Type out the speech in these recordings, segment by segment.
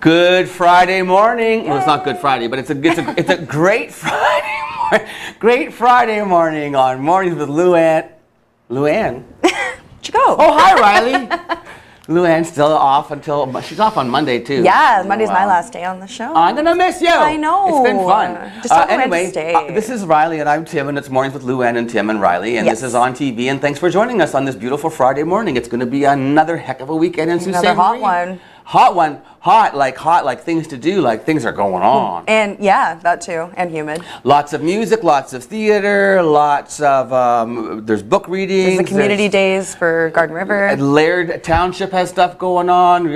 Good Friday morning. Well, it's not Good Friday, but it's a great Friday morning. Great Friday morning on Mornings with Luann. Luann? Where'd you go? Oh, hi, Riley. Luann's still off until, she's off on Monday too. Yeah, Monday's my last day on the show. I'm gonna miss you. I know. It's been fun. Just tell me when to Anyway, stay. this is Riley and I'm Tim, and it's Mornings with Luann and Tim and Riley, and Yes. this is on TV. And thanks for joining us on this beautiful Friday morning. It's going to be another heck of a weekend in Sault Ste. Another hot Marie. one. Hot one. Hot like things to do, like things are going on. And yeah, that too, and humid. Lots of music, lots of theater, lots of, there's book readings. There's the community days for Garden River. Laird Township has stuff going on.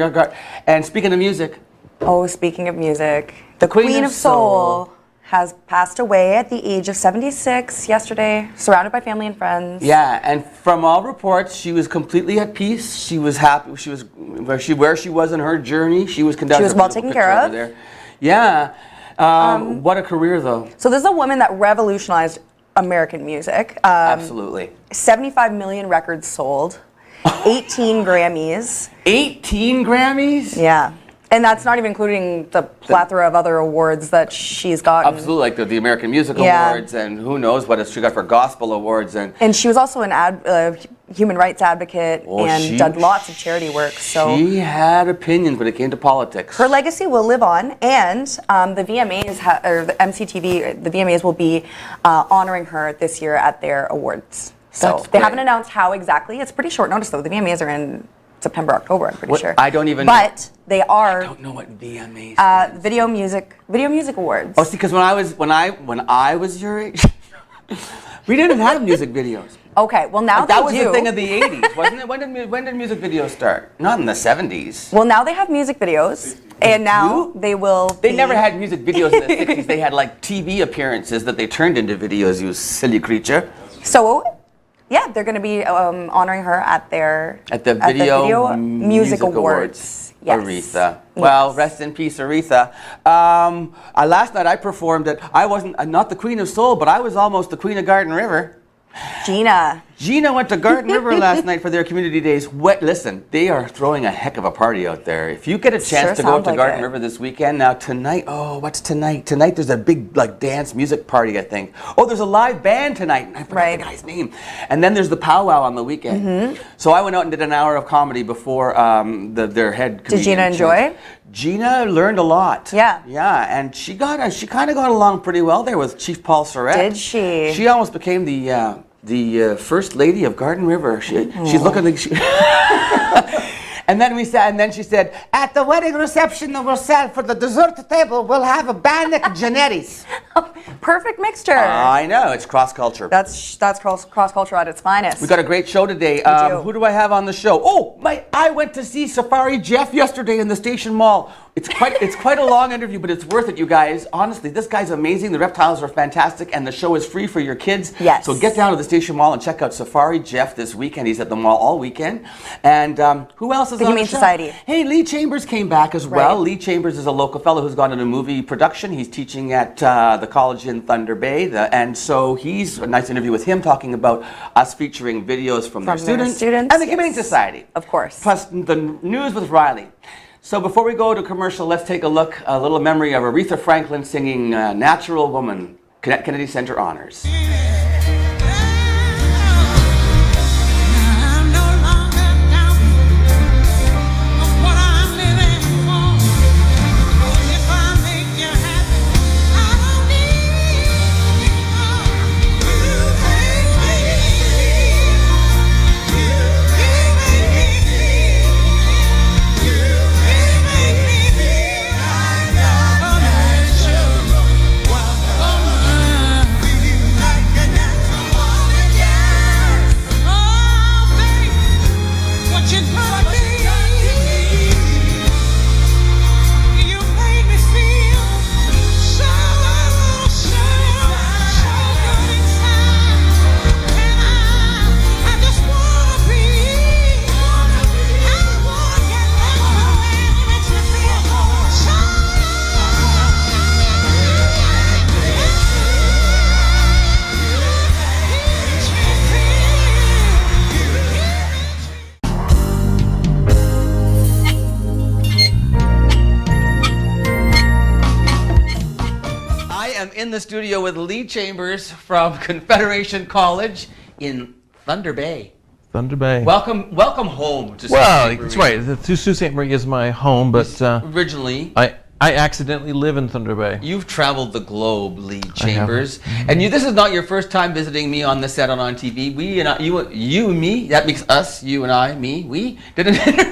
And speaking of music. Oh, speaking of music, the Queen of Soul has passed away at the age of 76 yesterday, surrounded by family and friends. Yeah, and from all reports, she was completely at peace. She was happy. She was where she was in her journey. She was conducting. She was well taken care of. There. Yeah. What a career, though. So this is a woman that revolutionized American music. Absolutely. 75 million records sold, 18 Grammys. 18 Grammys? Yeah. And that's not even including the plethora of other awards that she's gotten. Absolutely, like the American Music Awards, and who knows what she got for gospel awards. And she was also an human rights advocate and did lots of charity work. So she had opinions when it came to politics. Her legacy will live on, and the VMAs, or the MCTV, the VMAs will be honoring her this year at their awards. So they haven't announced how exactly. It's pretty short notice, though. The VMAs are in September, October, I'm pretty sure. I don't even know. But they are. I don't know what VMAs Video Music Awards. Oh, see, because when I was your age, we didn't have music videos. Okay, well now that they was do. the thing of the 80s, wasn't it? When did music videos start? Not in the 70s. Well, now they have music videos, and now they will. They never had music videos in the 60s. They had like TV appearances that they turned into videos. You silly creature. So. Yeah, they're going to be honoring her at the Video Music Awards. Yes. Aretha. Well, rest in peace, Aretha. Last night I performed I wasn't not the Queen of Soul, but I was almost the Queen of Garden River. Gina went to Garden River last night for their community days. Listen, they are throwing a heck of a party out there. If you get a chance to go to Garden River this weekend, now tonight, what's tonight? Tonight there's a big dance music party, I think. Oh, there's a live band tonight. I forgot the guy's name. And then there's the powwow on the weekend. Mm-hmm. So I went out and did an hour of comedy before their head comedian. Did Gina enjoy? Gina learned a lot. Yeah. Yeah, and she kind of got along pretty well there with Chief Paul Surratt. Did she? She almost became the first lady of Garden River. She's looking like and then she said, at the wedding reception that we'll set for the dessert table, we'll have a bannock Janettes. Perfect mixture. I know, it's cross culture. That's cross culture at its finest. We got a great show today. Who do I have on the show? Oh, I went to see Safari Jeff yesterday in the Station Mall. It's quite a long interview, but it's worth it, you guys. Honestly, this guy's amazing. The reptiles are fantastic, and the show is free for your kids. Yes. So get down to the Station Mall and check out Safari Jeff this weekend. He's at the mall all weekend. And who else is on the Humane show? Society. Hey, Lee Chambers came back as well. Right. Lee Chambers is a local fellow who's gone into movie production. He's teaching at the college in Thunder Bay, and so he's a nice interview with him talking about us featuring videos from their students and the Humane Society. Of course. Plus the news with Riley. So before we go to commercial, let's take a little memory of Aretha Franklin singing Natural Woman, Kennedy Center Honors. the studio with Lee Chambers from Confederation College in Thunder Bay. Thunder Bay. Welcome home to Well, Sault that's right. The Sault Ste. Marie is my home, but originally I accidentally live in Thunder Bay. You've traveled the globe, Lee Chambers, and this is not your first time visiting me on the set on ONNtv. You and me, that makes us, you and I, me, we did an interview.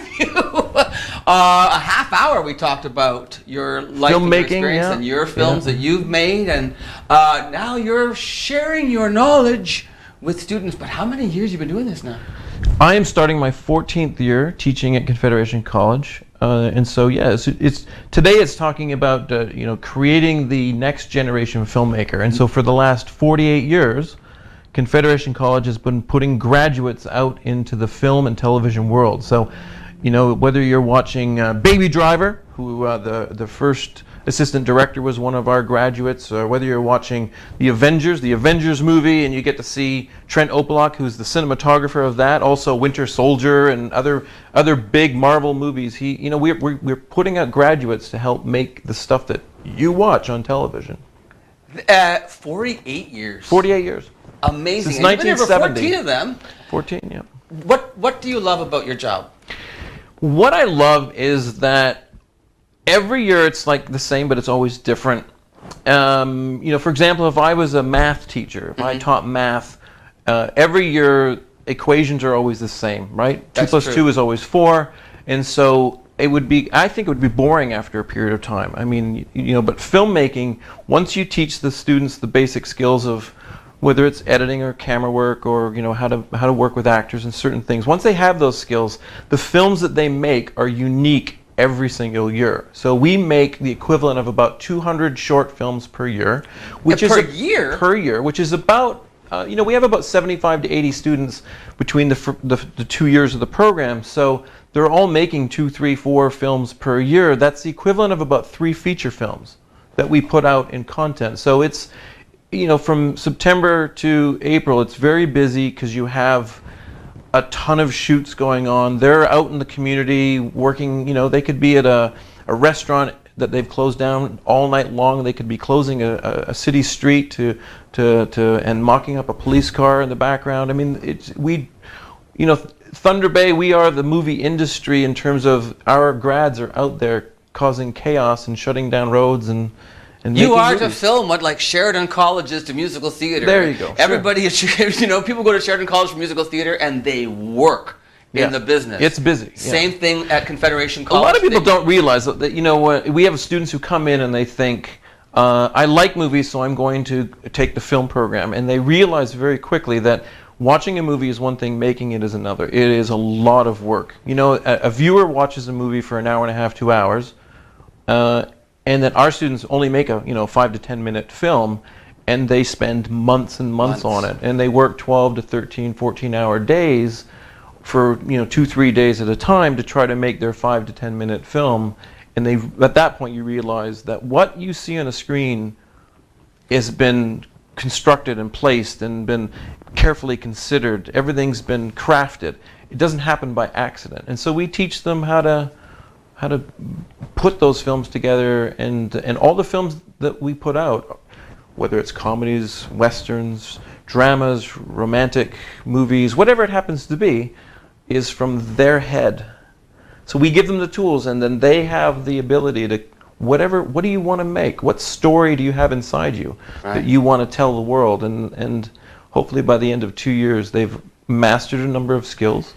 A half hour we talked about your life and your experience and your films that you've made, and now you're sharing your knowledge with students. But how many years have you been doing this now? I am starting my 14th year teaching at Confederation College, and so today it's talking about creating the next generation filmmaker. And so for the last 48 years, Confederation College has been putting graduates out into the film and television world. So, whether you're watching Baby Driver, who the first assistant director was one of our graduates, or whether you're watching the Avengers movie, and you get to see Trent Opelok, who's the cinematographer of that, also Winter Soldier and other big Marvel movies. We're putting out graduates to help make the stuff that you watch on television. 48 years. 48 years. Amazing. Since 1970. You've been here for 14 of them. 14, yeah. What do you love about your job? What I love is that every year it's like the same, but it's always different. For example, if I was a math teacher, if I taught math, every year equations are always the same, right? That's 2 + true. 2 is always 4, and so I think it would be boring after a period of time. I mean, but filmmaking, once you teach the students the basic skills of whether it's editing or camera work or how to work with actors and certain things, once they have those skills, the films that they make are unique every single year. So we make the equivalent of about 200 short films per year, which is per year, which is about we have about 75 to 80 students between the 2 years of the program. So they're all making 2, 3, 4 films per year. That's the equivalent of about 3 feature films that we put out in content. So it's from September to April, it's very busy because you have a ton of shoots going on. They're out in the community working, they could be at a restaurant that they've closed down all night long. They could be closing a city street and mocking up a police car in the background. I mean, Thunder Bay, we are the movie industry in terms of our grads are out there causing chaos and shutting down roads and you are movies. to film what like Sheridan College is to musical theater. There you go. Everybody is, people go to Sheridan College for musical theater and they work in the business. It's busy. Same thing at Confederation College. A lot of people don't realize that, we have students who come in and they think, I like movies, so I'm going to take the film program. And they realize very quickly that watching a movie is one thing, making it is another. It is a lot of work. A viewer watches a movie for an hour and a half, 2 hours, and then our students only make a 5 to 10 minute film, and they spend months and months on it, and they work 12 to 13, 14-hour days for 2, 3 days at a time to try to make their 5 to 10 minute film. And at that point you realize that what you see on a screen has been constructed and placed and been carefully considered. Everything's been crafted. It doesn't happen by accident. And so we teach them how to put those films together, and all the films that we put out, whether it's comedies, westerns, dramas, romantic movies, whatever it happens to be, is from their head. So we give them the tools, and then they have the ability to what do you want to make? What story do you have inside you that you want to tell the world? And hopefully by the end of 2 years they've mastered a number of skills,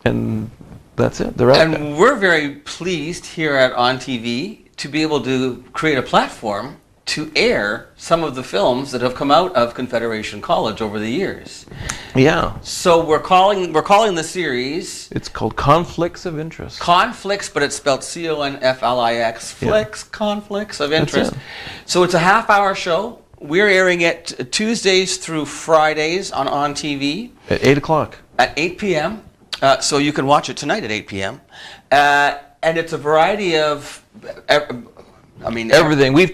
and that's it. They're out there. And we're very pleased here at ONNtv to be able to create a platform to air some of the films that have come out of Confederation College over the years. Yeah. So we're calling the series. It's called Conflicts of Interest. Conflicts, but it's spelled CONFLIX. Flicks, conflicts of interest. That's So it's a half-hour show. We're airing it Tuesdays through Fridays on ONNtv. At 8 o'clock. At 8 p.m. So you can watch it tonight at 8 p.m. And it's a variety of, everything. We're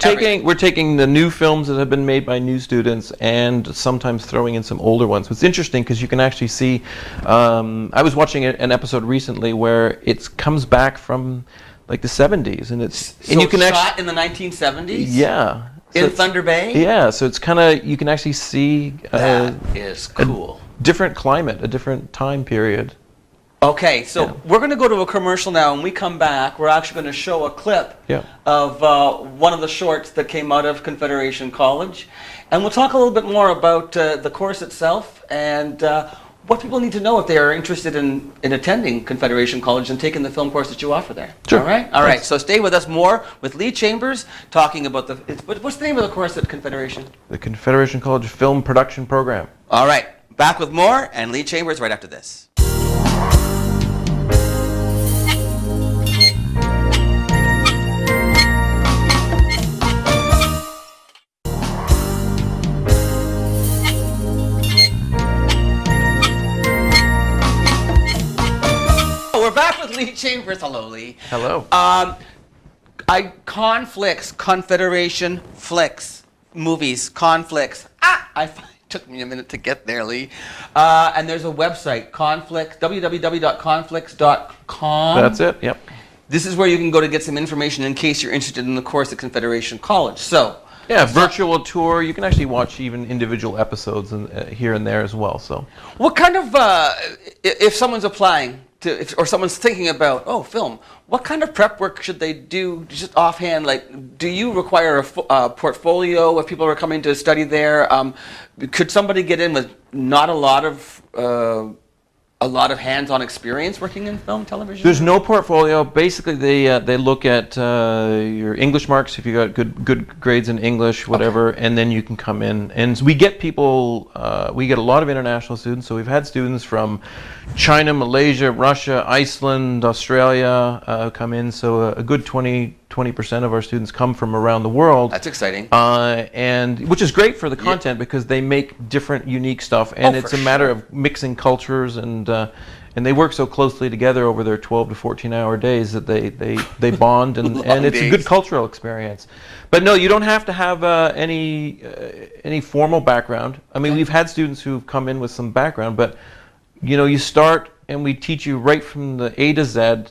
taking the new films that have been made by new students and sometimes throwing in some older ones. It's interesting because you can actually see. I was watching an episode recently where it comes back from like the 70s, and you can shot in the 1970s. Yeah. In Thunder Bay? Yeah, so it's kind of, you can actually see that is cool. A different climate, a different time period. Okay, so we're going to go to a commercial now. When we come back, we're actually going to show a clip of one of the shorts that came out of Confederation College. And we'll talk a little bit more about the course itself and what people need to know if they are interested in attending Confederation College and taking the film course that you offer there. Sure. All right? All right, so stay with us more with Lee Chambers talking about what's the name of the course at Confederation? The Confederation College Film Production Program. All right, back with more and Lee Chambers right after this. We're back with Lee Chambers. Hello, Lee. Hello. Conflicts, Confederation Flicks, movies, conflicts. It took me a minute to get there, Lee. And there's a website, www.conflicts.com. That's it, yep. This is where you can go to get some information in case you're interested in the course at Confederation College. So, yeah, virtual tour. You can actually watch even individual episodes here and there as well. So, what kind of, if someone's applying, or someone's thinking about, film, what kind of prep work should they do just offhand? Like, do you require a portfolio if people are coming to study there? Could somebody get in with not a lot of hands-on experience working in film, television? There's no portfolio. Basically, they look at your English marks if you got good grades in English, whatever, and then you can come in. And we get people. We get a lot of international students. So we've had students from China, Malaysia, Russia, Iceland, Australia come in. So a good 20% of our students come from around the world. That's exciting. And which is great for the content because they make different, unique stuff, and it's a matter of mixing cultures, and they work so closely together over their 12 to 14-hour days that they bond, and it's a good cultural experience. But no, you don't have to have any formal background. I mean, we've had students who've come in with some background, but you start and we teach you right from the A to Z.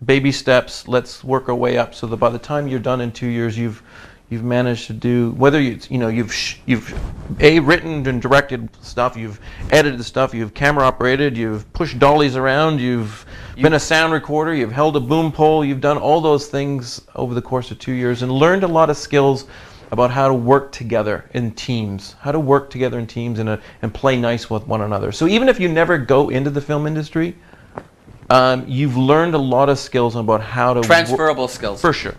Baby steps. Let's work our way up so that by the time you're done in 2 years, you've managed to do, whether you've written and directed stuff, you've edited stuff, you've camera operated, you've pushed dollies around, you've been a sound recorder, you've held a boom pole, you've done all those things over the course of 2 years and learned a lot of skills about how to work together in teams, and play nice with one another. So even if you never go into the film industry, you've learned a lot of skills about how to transferable skills. For sure.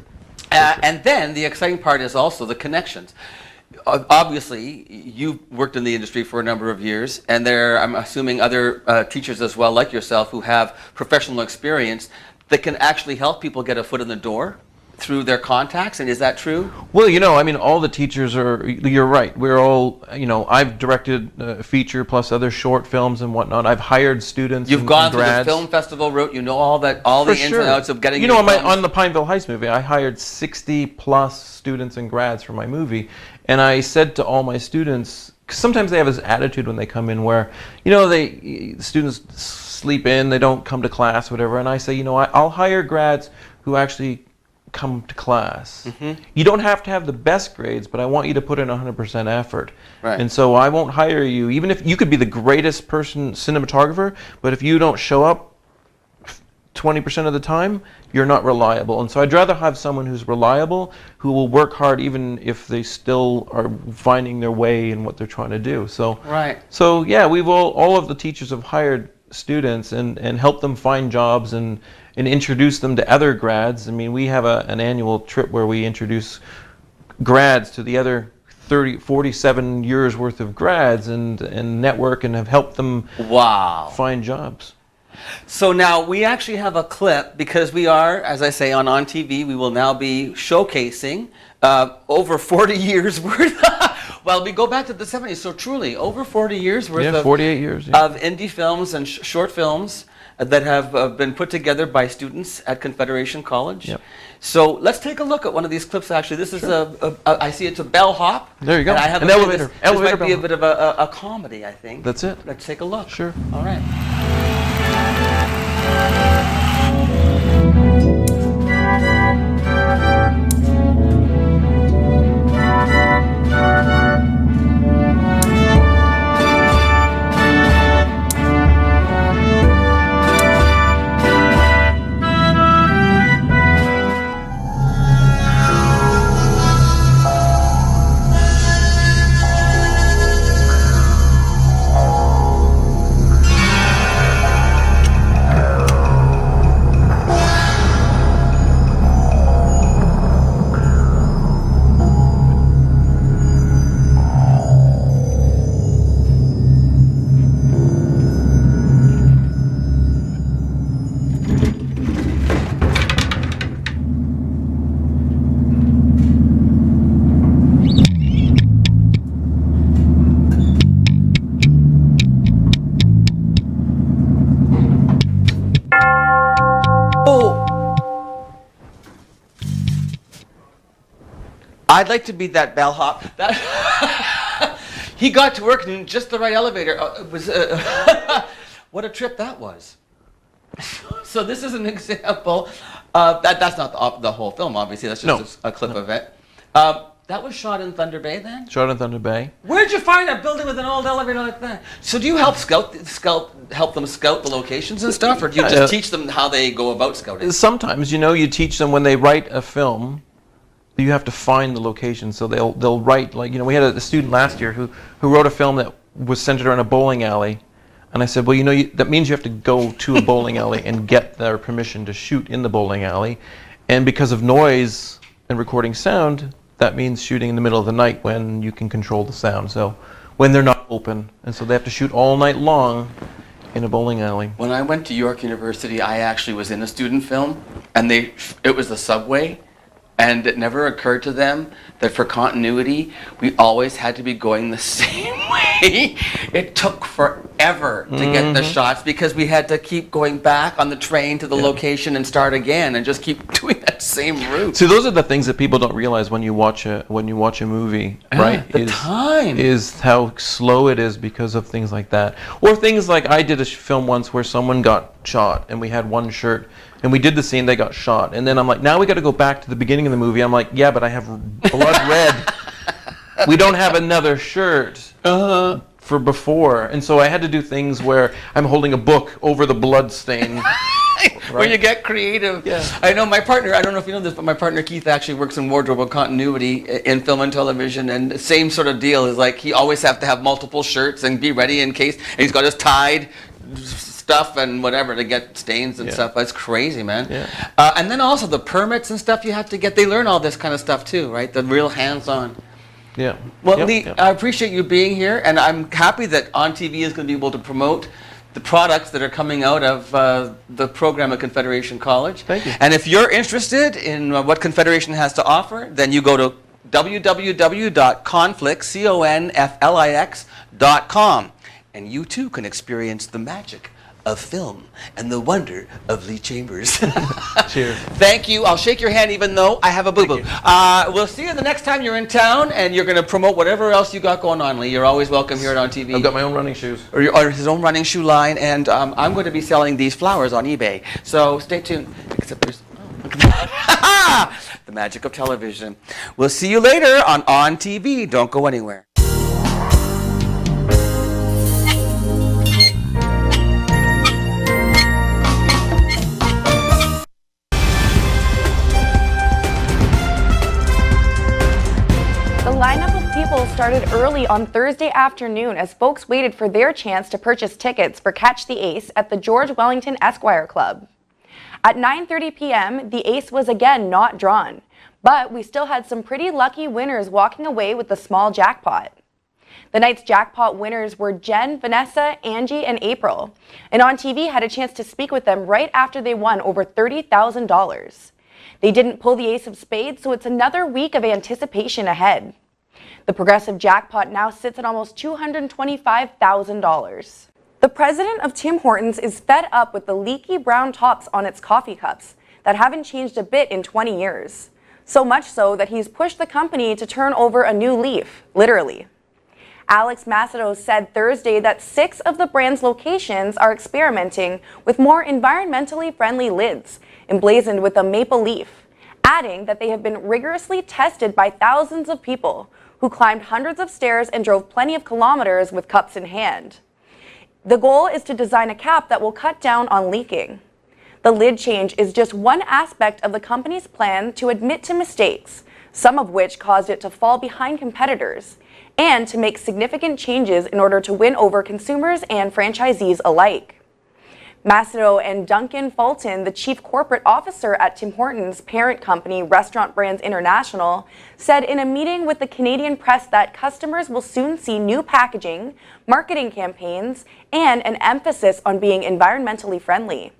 And then the exciting part is also the connections. Obviously, you've worked in the industry for a number of years, and there, I'm assuming, other teachers as well, like yourself, who have professional experience that can actually help people get a foot in the door through their contacts. And is that true? Well, I mean, all the teachers you're right. We're all, I've directed feature plus other short films and whatnot. I've hired students. You've gone through the film festival route. You know all the ins and outs of getting on the Pineville Heights movie, I hired 60 plus students and grads for my movie. And I said to all my students, 'cause sometimes they have this attitude when they come in where, students sleep in, they don't come to class, whatever. And I say, I'll hire grads who actually come to class. Mm-hmm. You don't have to have the best grades, but I want you to put in 100% effort. Right. And so I won't hire you, even if you could be the greatest cinematographer, but if you don't show up 20% of the time, you're not reliable. And so I'd rather have someone who's reliable, who will work hard even if they still are finding their way in what they're trying to do. So, So yeah, we've all of the teachers have hired students and helped them find jobs and introduce them to other grads. I mean, we have an annual trip where we introduce grads to the other 47 years worth of grads and network and have helped them find jobs. So now we actually have a clip because we are, as I say, on ONNtv. We will now be showcasing over 40 years worth. Well, we go back to the 70s. So truly, over 40 years worth of 48 years of indie films and short films that have been put together by students at Confederation College. Yep. So let's take a look at one of these clips. Actually, this is I see it's a bellhop. There you go. And I have an elevator. This might be a bit of a comedy, I think. That's it. Let's take a look. Sure. All right. I'd like to be that bellhop. He got to work in just the right elevator. It was what a trip that was. So this is an example. That's not the whole film, obviously. That's just a clip of it. That was shot in Thunder Bay then? Shot in Thunder Bay. Where'd you find a building with an old elevator like that? So do you help help them scout the locations and stuff, or do you just teach them how they go about scouting? Sometimes, you teach them when they write a film, you have to find the location. So they'll write, like, we had a student last year who wrote a film that was centered around a bowling alley. And I said, well, that means you have to go to a bowling alley and get their permission to shoot in the bowling alley. And because of noise and recording sound, that means shooting in the middle of the night when you can control the sound. So when they're not open. And so they have to shoot all night long in a bowling alley. When I went to York University, I actually was in a student film, and it was the subway. And it never occurred to them that for continuity, we always had to be going the same way. It took forever to get the shots because we had to keep going back on the train to the location and start again and just keep doing that same route. So those are the things that people don't realize when you watch a movie, right? The time is how slow it is because of things like that, or things like I did a film once where someone got shot and we had one shirt. And we did the scene, they got shot. And then I'm like, now we got to go back to the beginning of the movie. I'm like, yeah, but I have blood red. We don't have another shirt for before. And so I had to do things where I'm holding a book over the blood stain. Where you get creative. Yeah. I know my partner, I don't know if you know this, but my partner Keith actually works in wardrobe and continuity in film and television. And the same sort of deal is like he always have to have multiple shirts and be ready in case. And he's got his tied stuff and whatever to get stains and stuff. That's crazy, man. Yeah. And then also the permits and stuff you have to get. They learn all this kind of stuff too, right? The real hands-on. Yeah. Well, Lee, I appreciate you being here, and I'm happy that ONNtv is going to be able to promote the products that are coming out of the program at Confederation College. Thank you. And if you're interested in what Confederation has to offer, then you go to www.conflix.com, and you too can experience the magic of film and the wonder of Lee Chambers. Cheers. Thank you. I'll shake your hand even though I have a boo-boo. We'll see you the next time you're in town, and you're going to promote whatever else you got going on, Lee. You're always welcome here at ONNtv. I've got my own running shoes. Or his own running shoe line, and I'm going to be selling these flowers on eBay. So stay tuned. Except there's the magic of television. We'll see you later on ONNtv. Don't go anywhere. Started early on Thursday afternoon as folks waited for their chance to purchase tickets for Catch the Ace at the George Wellington Esquire Club. At 9:30 p.m., the Ace was again not drawn, but we still had some pretty lucky winners walking away with the small jackpot. The night's jackpot winners were Jen, Vanessa, Angie, and April, and ONNtv had a chance to speak with them right after they won over $30,000. They didn't pull the Ace of Spades, so it's another week of anticipation ahead. The progressive jackpot now sits at almost $225,000. The president of Tim Hortons is fed up with the leaky brown tops on its coffee cups that haven't changed a bit in 20 years. So much so that he's pushed the company to turn over a new leaf, literally. Alex Macedo said Thursday that 6 of the brand's locations are experimenting with more environmentally friendly lids, emblazoned with a maple leaf, adding that they have been rigorously tested by thousands of people who climbed hundreds of stairs and drove plenty of kilometers with cups in hand. The goal is to design a cap that will cut down on leaking. The lid change is just one aspect of the company's plan to admit to mistakes, some of which caused it to fall behind competitors, and to make significant changes in order to win over consumers and franchisees alike. Macedo and Duncan Fulton, the chief corporate officer at Tim Hortons' parent company, Restaurant Brands International, said in a meeting with the Canadian press that customers will soon see new packaging, marketing campaigns, and an emphasis on being environmentally friendly.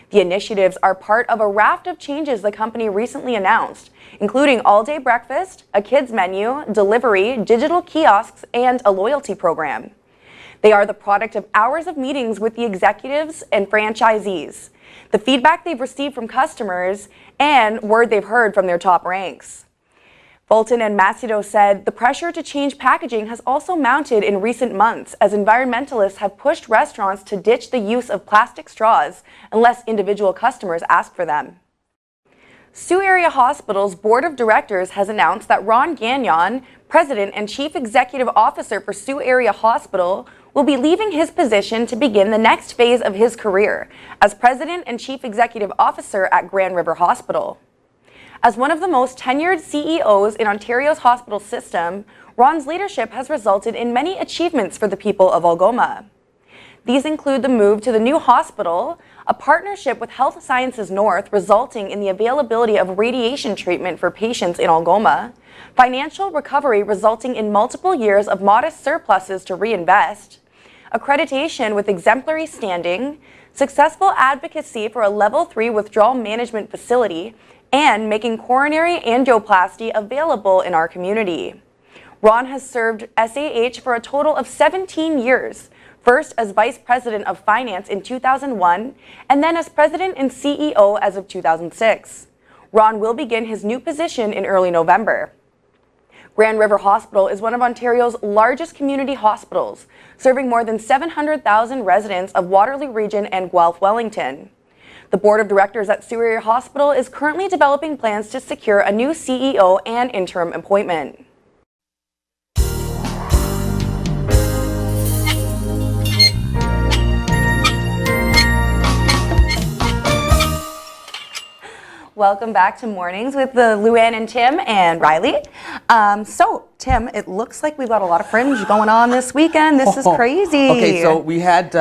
The initiatives are part of a raft of changes the company recently announced, including all-day breakfast, a kids menu, delivery, digital kiosks, and a loyalty program. They are the product of hours of meetings with the executives and franchisees, the feedback they've received from customers, and word they've heard from their top ranks. Fulton and Macedo said the pressure to change packaging has also mounted in recent months as environmentalists have pushed restaurants to ditch the use of plastic straws unless individual customers ask for them. Sault Area Hospital's Board of Directors has announced that Ron Gagnon, President and Chief Executive Officer for Sault Area Hospital, will be leaving his position to begin the next phase of his career as President and Chief Executive Officer at Grand River Hospital. As one of the most tenured CEOs in Ontario's hospital system, Ron's leadership has resulted in many achievements for the people of Algoma. These include the move to the new hospital, a partnership with Health Sciences North resulting in the availability of radiation treatment for patients in Algoma, financial recovery resulting in multiple years of modest surpluses to reinvest, accreditation with exemplary standing, successful advocacy for a Level 3 withdrawal management facility, and making coronary angioplasty available in our community. Ron has served SAH for a total of 17 years, first as Vice President of Finance in 2001, and then as President and CEO as of 2006. Ron will begin his new position in early November. Grand River Hospital is one of Ontario's largest community hospitals, serving more than 700,000 residents of Waterloo Region and Guelph Wellington. The Board of Directors at Sault Area Hospital is currently developing plans to secure a new CEO and interim appointment. Welcome back to Mornings with Luann and Tim and Riley. So, Tim, it looks like we've got a lot of fringe going on this weekend. This is crazy. Okay, so we had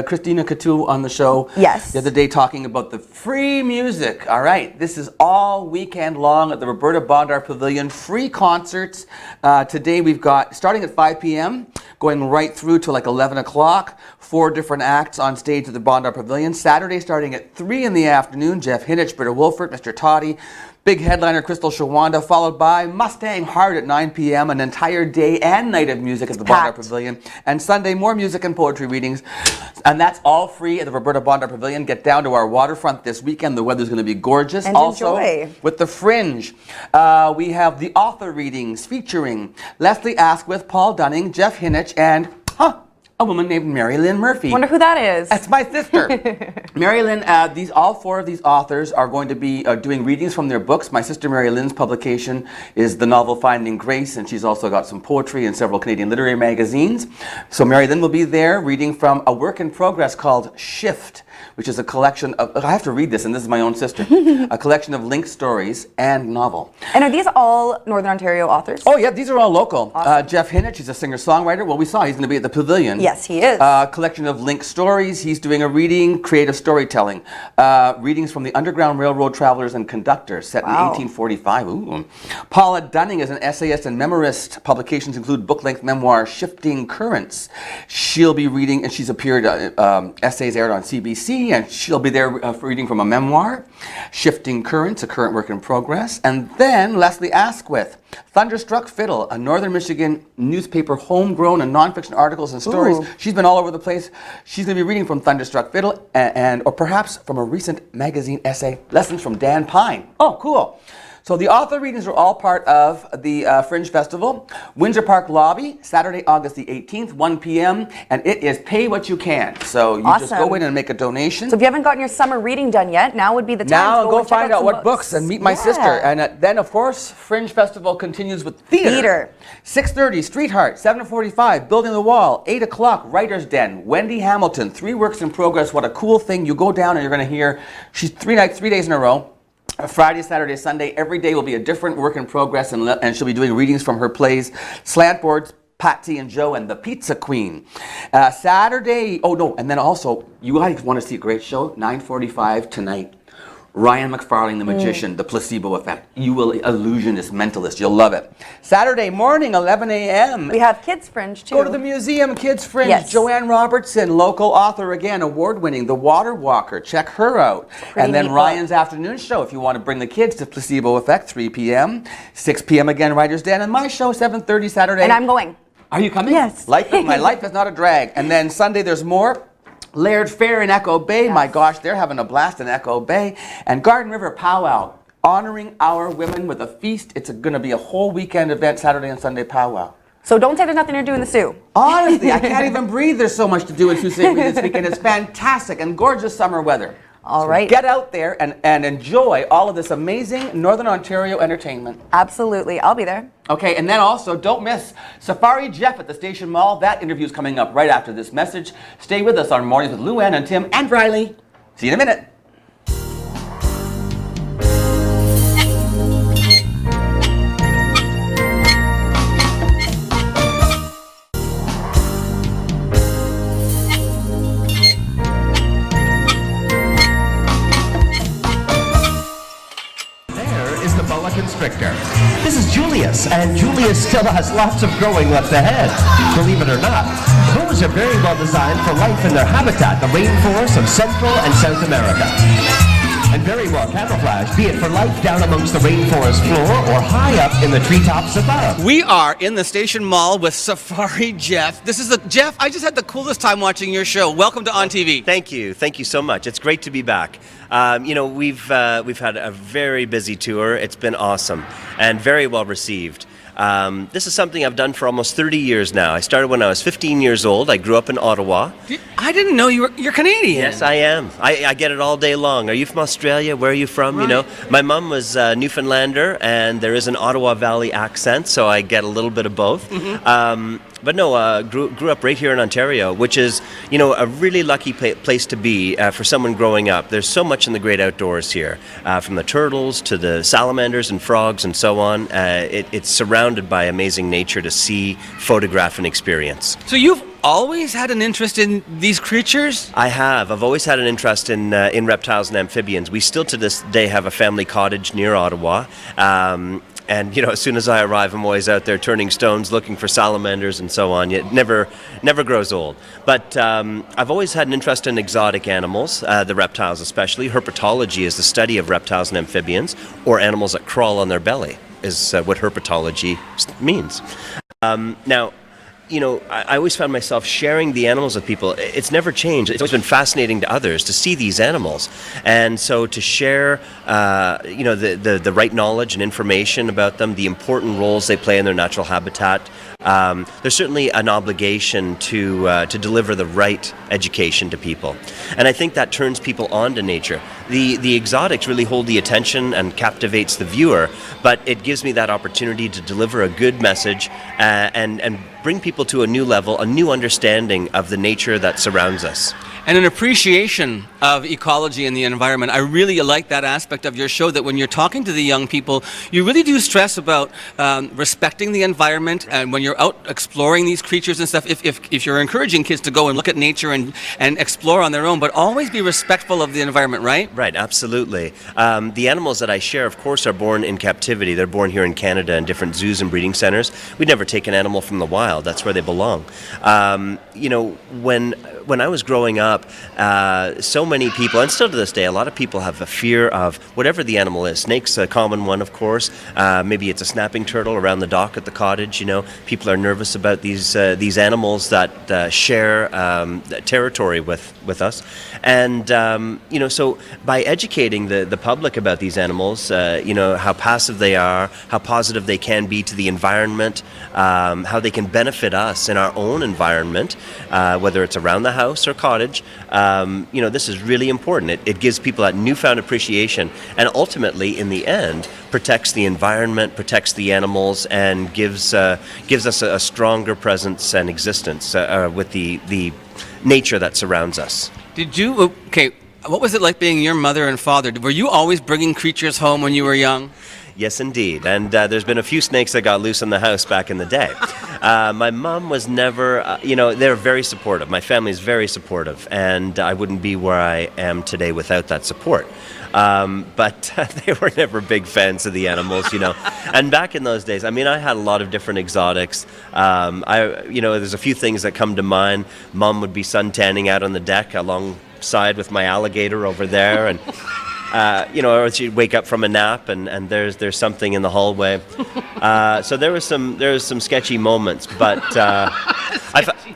Christina Couture on the show the other day talking about the free music. All right, this is all weekend long at the Roberta Bondar Pavilion. Free concerts. Today we've got, starting at 5 p.m., going right through to like 11 o'clock. 4 different acts on stage at the Bondar Pavilion. Saturday starting at 3 in the afternoon, Jeff Hinich, Britta Wolfert, Mr. Toddy, big headliner Crystal Shawanda, followed by Mustang Heart at 9 p.m., an entire day and night of music at the Bondar Pavilion. And Sunday, more music and poetry readings. And that's all free at the Roberta Bondar Pavilion. Get down to our waterfront this weekend. The weather's going to be gorgeous. And also, enjoy. With the Fringe, we have the author readings featuring Leslie Asquith, Paul Dunning, Jeff Hinich, and a woman named Mary Lynn Murphy. Wonder who that is. That's my sister. Mary Lynn, all 4 of these authors are going to be doing readings from their books. My sister Mary Lynn's publication is the novel Finding Grace, and she's also got some poetry in several Canadian literary magazines. So Mary Lynn will be there reading from a work in progress called Shift, which is a collection of, I have to read this, and this is my own sister, a collection of linked stories and novel. And are these all Northern Ontario authors? Oh yeah, these are all local. Awesome. Jeff Hinich, he's a singer-songwriter. Well, we saw he's going to be at the Pavilion. Yes, he is. Collection of linked stories. He's doing a reading, creative storytelling. Readings from the Underground Railroad Travelers and Conductors, set in 1845. Ooh. Paula Dunning is an essayist and memorist. Publications include book-length memoir Shifting Currents. She'll be reading, and she's appeared, essays aired on CBC, and she'll be there reading from a memoir, Shifting Currents, a current work in progress. And then Leslie Asquith, Thunderstruck Fiddle, a Northern Michigan newspaper homegrown and nonfiction articles and stories. Ooh. She's been all over the place. She's going to be reading from Thunderstruck Fiddle or perhaps from a recent magazine essay, Lessons from Dan Pine. Oh, cool. So the author readings are all part of the Fringe Festival. Windsor Park Lobby, Saturday, August the 18th, 1 p.m. And it is pay what you can. So you just go in and make a donation. So if you haven't gotten your summer reading done yet, now would be the time now to go find out what books and meet my sister. And then, of course, Fringe Festival continues with theater. 6:30, Street Heart, 7:45, Building the Wall, 8 o'clock, Writer's Den, Wendy Hamilton, 3 works in progress. What a cool thing. You go down and you're going to hear, she's 3 days in a row. Friday, Saturday, Sunday, every day will be a different work in progress, and she'll be doing readings from her plays, Slantboards, Patsy and Joe, and the Pizza Queen. Saturday, and then also, you guys want to see a great show, 9:45 tonight. Ryan McFarlane, the magician, the placebo effect. You will, illusionist, mentalist, you'll love it. Saturday morning, 11 a.m. We have Kids Fringe, too. Go to the museum, Kids Fringe. Yes. Joanne Robertson, local author again, award-winning, The Water Walker. Check her out. And then Ryan's afternoon show, if you want to bring the kids to Placebo Effect, 3 p.m. 6 p.m. again, Writer's Den. And my show, 7:30 Saturday. And I'm going. Are you coming? Yes. My life is not a drag. And then Sunday, there's more. Laird Fair in Echo Bay. Yes. My gosh, they're having a blast in Echo Bay. And Garden River Powwow. honoring our women with a feast. It's going to be a whole weekend event, Saturday and Sunday powwow. So don't say there's nothing to do in the Sault. Honestly, I can't even breathe. There's so much to do in Sault Ste. Marie this weekend. It's fantastic and gorgeous summer weather. All right. Get out there and enjoy all of this amazing Northern Ontario entertainment. Absolutely. I'll be there. Okay, and then also don't miss Safari Jeff at the Station Mall. That interview is coming up right after this message. Stay with us on Mornings with Luann and Tim and Riley. See you in a minute. Constrictor. This is Julius, and Julius still has lots of growing left ahead. Believe it or not, boas are very well designed for life in their habitat, the rainforests of Central and South America. And very well camouflaged, be it for life down amongst the rainforest floor or high up in the treetops above. We are in the Station Mall with Safari Jeff. Jeff, I just had the coolest time watching your show. Welcome to ONNtv. Thank you so much. It's great to be back. We've had a very busy tour. It's been awesome and very well received. This is something I've done for almost 30 years now. I started when I was 15 years old. I grew up in Ottawa. I didn't know you're Canadian. Yes, I am. I get it all day long. Are you from Australia? Where are you from? Right. You know, my mom was Newfoundlander, and there is an Ottawa Valley accent, so I get a little bit of both. Mm-hmm. But no, grew up right here in Ontario, which is, a really lucky place to be for someone growing up. There's so much in the great outdoors here, from the turtles to the salamanders and frogs and so on. It's surrounded by amazing nature to see, photograph, and experience. So you've always had an interest in these creatures? I have. I've always had an interest in reptiles and amphibians. We still to this day have a family cottage near Ottawa. And as soon as I arrive, I'm always out there turning stones, looking for salamanders and so on. It never grows old. But I've always had an interest in exotic animals, the reptiles especially. Herpetology is the study of reptiles and amphibians, or animals that crawl on their belly, is what herpetology means. Now, I always found myself sharing the animals with people. It's never changed. It's always been fascinating to others to see these animals. And so to share, the right knowledge and information about them, the important roles they play in their natural habitat, there's certainly an obligation to deliver the right education to people. And I think that turns people on to nature. The exotics really hold the attention and captivates the viewer, but it gives me that opportunity to deliver a good message and bring people to a new level, a new understanding of the nature that surrounds us. And an appreciation of ecology and the environment. I really like that aspect of your show, that when you're talking to the young people, you really do stress about respecting the environment, and when you're out exploring these creatures and stuff, if you're encouraging kids to go and look at nature and explore on their own, but always be respectful of the environment, right? Right, absolutely. The animals that I share, of course, are born in captivity. They're born here in Canada in different zoos and breeding centers. We'd never take an animal from the wild. That's where they belong. When I was growing up, so many people, and still to this day, a lot of people have a fear of whatever the animal is. Snake's a common one, of course. Maybe it's a snapping turtle around the dock at the cottage. People are nervous about these animals that share territory with us. And so by educating the public about these animals, how passive they are, how positive they can be to the environment, how they can benefit us in our own environment, whether it's around the house or cottage, this is really important. It gives people that newfound appreciation, and ultimately, in the end, protects the environment, protects the animals, and gives us a stronger presence and existence with the nature that surrounds us. What was it like being your mother and father? Were you always bringing creatures home when you were young? Yes, indeed. And there's been a few snakes that got loose in the house back in the day. My mom was never, they're very supportive. My family's very supportive, and I wouldn't be where I am today without that support. But they were never big fans of the animals, And back in those days, I had a lot of different exotics. There's a few things that come to mind. Mom would be suntanning out on the deck alongside with my alligator over there, and or she'd wake up from a nap and there's something in the hallway. So there was some sketchy moments, but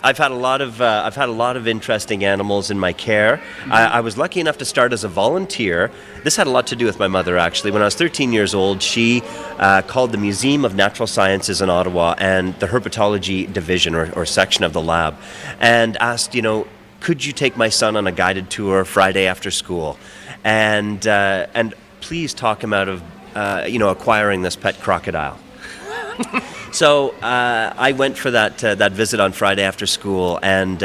I've had a lot of interesting animals in my care. I was lucky enough to start as a volunteer. This had a lot to do with my mother, actually. When I was 13 years old, she called the Museum of Natural Sciences in Ottawa and the Herpetology Division or section of the lab, and asked, could you take my son on a guided tour Friday after school, and please talk him out of acquiring this pet crocodile. So I went for that visit on Friday after school, and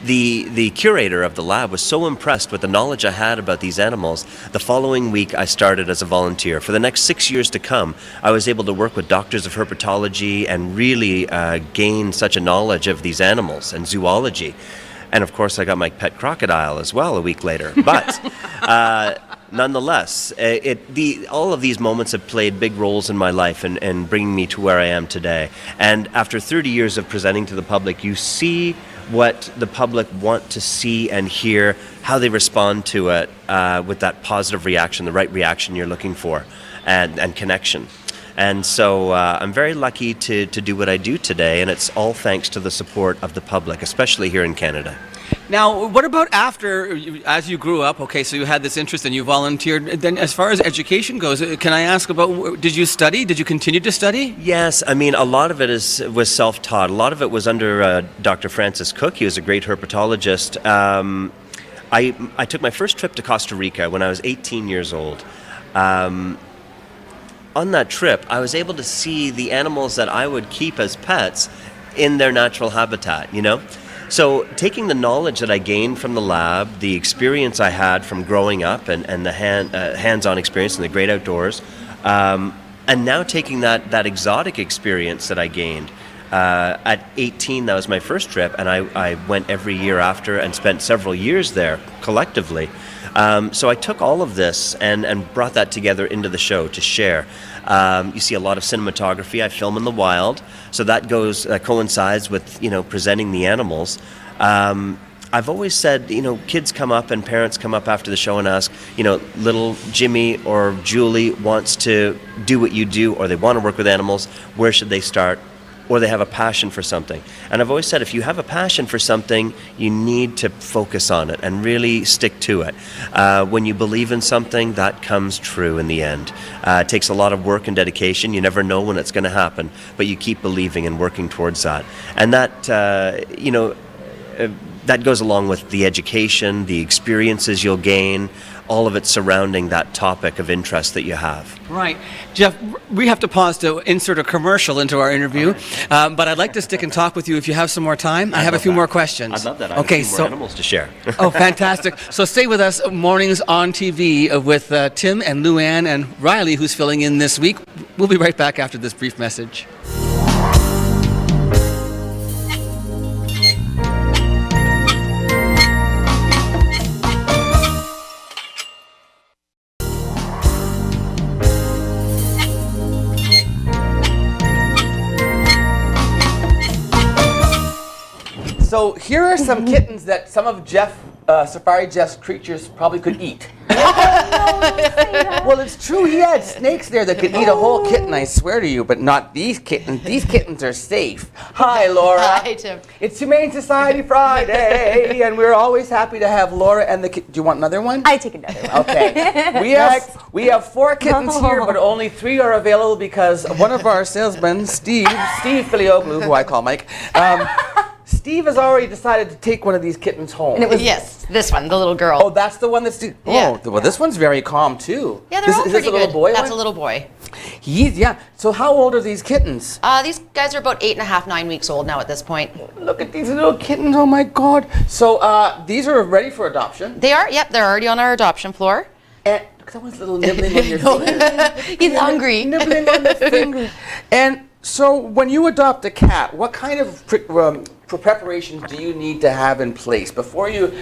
the curator of the lab was so impressed with the knowledge I had about these animals. The following week, I started as a volunteer. For the next 6 years to come, I was able to work with doctors of herpetology and really gain such a knowledge of these animals and zoology. And of course, I got my pet crocodile as well a week later. But nonetheless, all of these moments have played big roles in my life and bringing me to where I am today. And after 30 years of presenting to the public, you see what the public want to see and hear, how they respond to it with that positive reaction, the right reaction you're looking for, and connection. And so I'm very lucky to do what I do today, and it's all thanks to the support of the public, especially here in Canada. Now, what about after, as you grew up, okay, so you had this interest and you volunteered, then as far as education goes, can I ask about, did you study? Did you continue to study? Yes, I mean, a lot of it was self-taught. A lot of it was under Dr. Francis Cook. He was a great herpetologist. I took my first trip to Costa Rica when I was 18 years old. On that trip, I was able to see the animals that I would keep as pets in their natural habitat, So taking the knowledge that I gained from the lab, the experience I had from growing up and the hands-on experience in the great outdoors, and now taking that exotic experience that I gained. At 18, that was my first trip, and I went every year after and spent several years there collectively. So I took all of this and brought that together into the show to share. You see a lot of cinematography. I film in the wild, so that coincides with presenting the animals. I've always said, kids come up and parents come up after the show and ask, little Jimmy or Julie wants to do what you do, or they want to work with animals. Where should they start? Or they have a passion for something. And I've always said, if you have a passion for something, you need to focus on it and really stick to it. When you believe in something, that comes true in the end. It takes a lot of work and dedication. You never know when it's going to happen, but you keep believing and working towards that. And that, that goes along with the education, the experiences you'll gain, all of it surrounding that topic of interest that you have. Right. Jeff, we have to pause to insert a commercial into our interview, but I'd like to stick and talk with you if you have some more time. I have a few more questions. I'd love that. I have a few more animals to share. Oh, fantastic. So stay with us, mornings on TV with Tim and Luann and Riley, who's filling in this week. We'll be right back after this brief message. So here are some kittens that some of Safari Jeff's creatures probably could eat. Well, it's true. He had snakes there that could eat a whole kitten, I swear to you, but not these kittens. These kittens are safe. Hi, Laura. Hi, Tim. It's Humane Society Friday, and we're always happy to have Laura and the kitten. Do you want another one? I take another one. Okay. We have 4 kittens here, but only 3 are available because one of our salesmen, Steve Filioglu, who I call Mike, Steve has already decided to take one of these kittens home. And it was this one, the little girl. Oh, that's the one that's. Yeah. Oh, well, this one's very calm too. Yeah, they're all is pretty this a little good. boy? That's a little boy. So how old are these kittens? These guys are about 8.5, 9 weeks old now at this point. Look at these little kittens! Oh my God! So these are ready for adoption. They are. Yep, they're already on our adoption floor. And look, that one's little nibbling on your finger. He's hungry. Nibbling on the finger. And so, when you adopt a cat, what kind of preparations do you need to have in place before you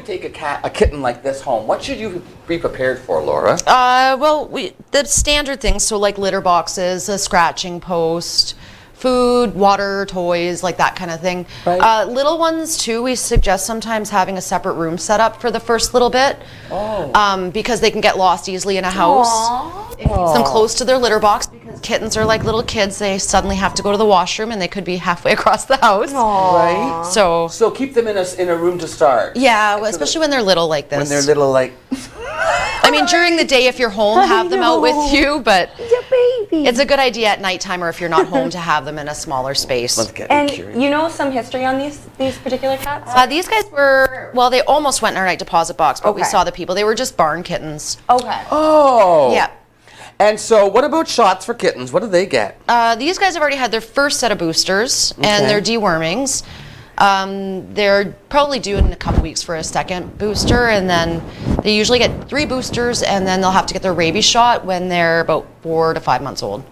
take a kitten like this home? What should you be prepared for, Laura? Well, the standard things, so like litter boxes, a scratching post, food, water, toys, like that kind of thing. Right. Little ones too, we suggest sometimes having a separate room set up for the first little bit. Because they can get lost easily in a house. It keeps them close to their litter box, because kittens are like little kids. They suddenly have to go to the washroom and they could be halfway across the house. Right. So keep them in a room to start. yeah, well, especially when they're little like this. When they're little, like. I mean, during the day if you're home, have them out with you, but baby. it's a good idea at nighttime or if you're not home to have them in a smaller space. Let's get And curious. you know some history on these particular cats? These guys were, well, they almost went in our night deposit box, but we Okay. saw the people. They were just barn kittens. Okay. Oh. Yeah. And so, what about shots for kittens? What do they get? These guys have already had their first set of boosters Okay. and their dewormings. They're probably due in a couple weeks for a second booster, and then they usually get 3 boosters, and then they'll have to get their rabies shot when they're about 4 to 5 months old,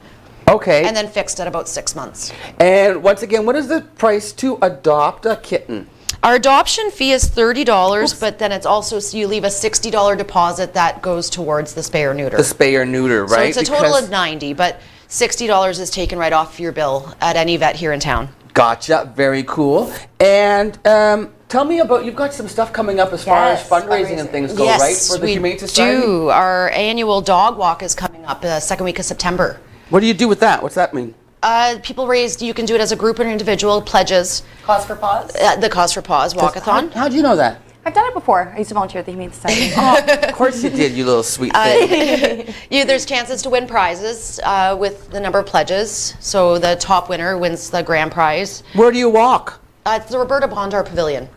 Okay. and then fixed at about 6 months. And once again, what is the price to adopt a kitten? Our adoption fee is $30, but then it's also, so you leave a $60 deposit that goes towards the spay or neuter. The spay or neuter, right? So it's a total of $90, but $60 is taken right off your bill at any vet here in town. Gotcha. Very cool. And tell me about, you've got some stuff coming up as far as Yes, fundraising and things go, right? For the Humane Society? we do. Our annual dog walk is coming up the second week of September. What do you do with that? What's that mean? People raised, you can do it as a group or individual, pledges. Cause for Paws? The Cause for Paws walkathon. How do you know that? I've done it before. I used to volunteer at the Humane Society. Of course you did, you little sweet thing. There's chances to win prizes with the number of pledges. So the top winner wins the grand prize. Where do you walk? It's the Roberta Bondar Pavilion.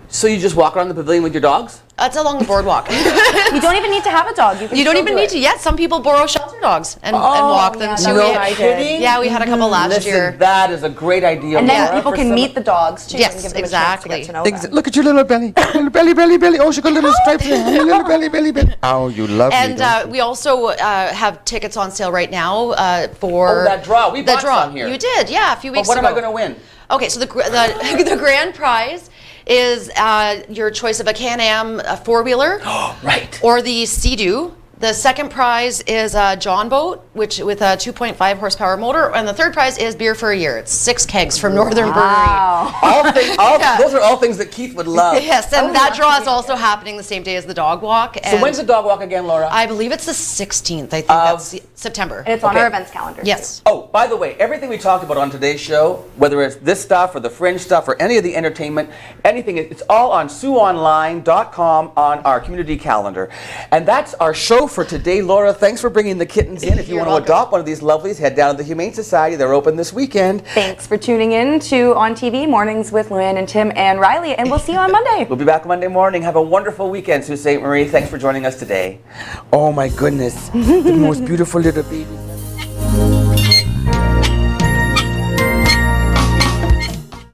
So you just walk around the pavilion with your dogs? It's along the boardwalk. You don't even need to have a dog. You, can You don't still even do need it. to yet. Some people borrow shelter dogs and walk them yeah, to that's No what I it. did. kidding? Yeah, we had a couple last Listen, year. that is a great idea. And then Laura, people for can some- meet the dogs too. Yes, and give them exactly. A chance to get to know them. Look at your little belly. Little belly. Oh, she got little stripes there. Little belly. Oh, you love me. And don't you? we also have tickets on sale right now for Oh, that draw. We the bought draw. some here. You did, yeah, a few But weeks what ago. am I going to win? Okay, so the the grand prize is your choice of a Can-Am 4-wheeler Right. or the Sea-Doo. The second prize is a John boat, which with a 2.5 horsepower motor, and the third prize is beer for a year. It's 6 kegs from Northern Wow. Those are all things that Keith would love. Brewery. Yes, and that draw is also happening the same day as the dog walk. So when's the dog walk again, Laura? I believe it's the 16th. I think that's September. And it's on Okay. our events calendar. Yes. Oh, by the way, everything we talked about on today's show, whether it's this stuff or the fringe stuff or any of the entertainment, anything, it's all on SueOnline.com on our community calendar. And that's our show for today. Laura, thanks for bringing the kittens in. If you You're want to welcome. adopt one of these lovelies, head down to the Humane Society. They're open this weekend. Thanks for tuning in to On TV Mornings with Luann and Tim and Riley, and we'll see you on Monday. We'll be back Monday morning. Have a wonderful weekend, Sault Ste. Marie. Thanks for joining us today. Oh my goodness. The most beautiful little baby.